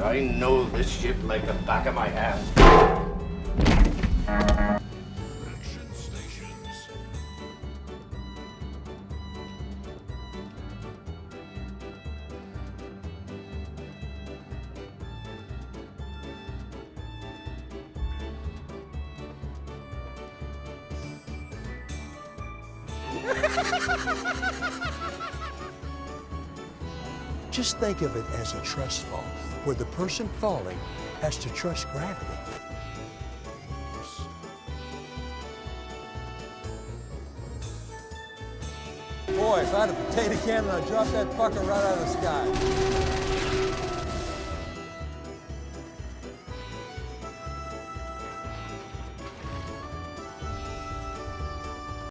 I know this shit like the back of my hand. Action stations. Just think of it as a trust fall, where the person falling has to trust gravity. Boy, if I had a potato cannon, I'd drop that fucker right out of the sky.